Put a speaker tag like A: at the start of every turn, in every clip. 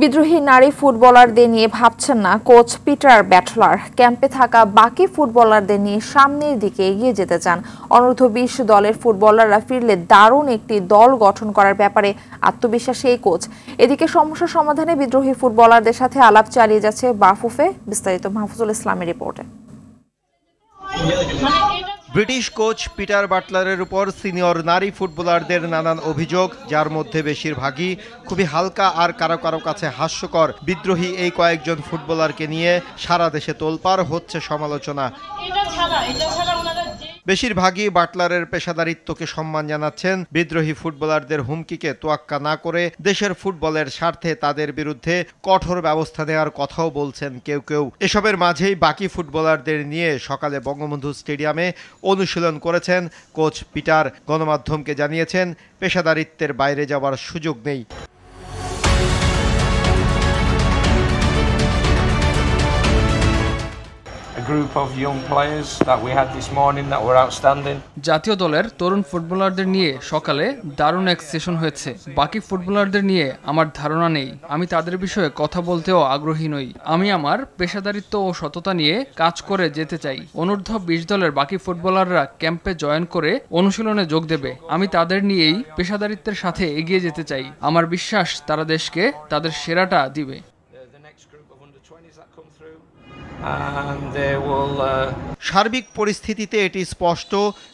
A: বিদ্রোহী নারী ফুটবলারদের নিয়ে ভাবছেন না কোচ পিটার ব্যাটলার। ক্যাম্পে থাকা বাকি ফুটবলারদের নিয়ে সামনের দিকে এগিয়ে যেতে চান। অনূর্ধ্ব-20 দলের ফুটবলাররা ফিরলে দারুণ একটি দল গঠন করার ব্যাপারে আত্মবিশ্বাসী এই কোচ। এদিকে সমস্যা সমাধানে বিদ্রোহী ফুটবলারদের সাথে আলাপ চালিয়ে যাচ্ছে বাফুফে। বিস্তারিত মাহফুজুল ইসলামের রিপোর্টে।
B: ব্রিটিশ কোচ পিটার বাটলারের উপর সিনিয়র নারী ফুটবলারদের নানান অভিযোগ, যার মধ্যে বেশিরভাগই খুবই হালকা আর কারো কারো কাছে হাস্যকর। বিদ্রোহী এই কয়েকজন ফুটবলারকে নিয়ে সারা দেশে তোলপাড় হচ্ছে সমালোচনা। বেশিরভাগই বাটলারের পেশাদারিত্বকে সম্মান জানাচ্ছেন। বিদ্রোহী ফুটবলারদের হুমকিকে তোয়াক্কা না করে দেশের ফুটবলের স্বার্থে তাদের বিরুদ্ধে কঠোর ব্যবস্থা নেওয়ার কথাও বলছেন কেউ কেউ। এসবের মাঝেই বাকি ফুটবলারদের নিয়ে সকালে বঙ্গবন্ধু স্টেডিয়ামে অনুশীলন করেছেন কোচ পিটার। গণমাধ্যমকে জানিয়েছেন পেশাদারিত্বের বাইরে যাওয়ার সুযোগ নেই।
C: জাতীয় দলের তরুণ ফুটবলারদের নিয়ে সকালে দারুণ এক সেশন হয়েছে। বাকি ফুটবলারদের নিয়ে আমার ধারণা নেই, আমি তাদের বিষয়ে কথা বলতেও আগ্রহী নই। আমি আমার পেশাদারিত্ব ও সততা নিয়ে কাজ করে যেতে চাই। অনূর্ধ্ব-20 দলের বাকি ফুটবলাররা ক্যাম্পে জয়েন করে অনুশীলনে যোগ দেবে। আমি তাদের নিয়েই পেশাদারিত্বের সাথে এগিয়ে যেতে চাই। আমার বিশ্বাস তারা দেশকে তাদের সেরাটা দিবে।
B: সার্বিক পরিস্থিতিতে এটি স্পষ্ট,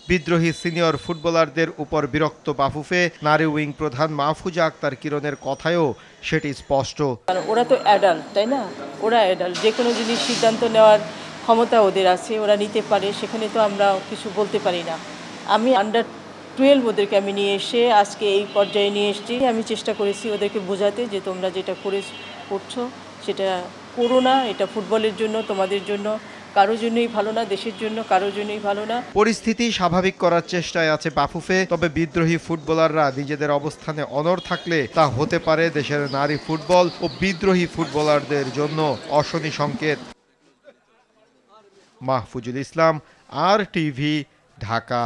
B: বিদ্রোহী সিনিয়র ফুটবলারদের উপর বিরক্ত বাফুফে। নারী উইং প্রধান মাহফুজা আক্তার কিরণের কথায়ও সেটি স্পষ্ট।
D: ওরা তো অ্যাডাল্ট, তাই না? ওরা অ্যাডাল্ট, যে কোনো জিনিস সিদ্ধান্ত নেওয়ার ক্ষমতা ওদের আছে, ওরা নিতে পারে, সেখানে তো আমরা কিছু বলতে পারি না। আমি আন্ডার-12 ওদেরকে আমি নিয়ে এসে আজকে এই পর্যায়ে নিয়ে এসেছি। আমি চেষ্টা করেছি ওদেরকে বোঝাতে যে তোমরা যেটা করছো সেটা করো না। এটা ফুটবলের জন্য, তোমাদের জন্য কারোর জন্যই ভালো না, দেশের জন্য কারোর জন্যই ভালো না।
B: পরিস্থিতি স্বাভাবিক করার চেষ্টায় আছে বাফুফে। তবে বিদ্রোহী ফুটবলাররা নিজেদের অবস্থানে অনড় থাকলে তা হতে পারে দেশের নারী ফুটবল ও বিদ্রোহী ফুটবলারদের জন্য অশনি সংকেত। মাহফুজুল ইসলাম, RTV, ঢাকা।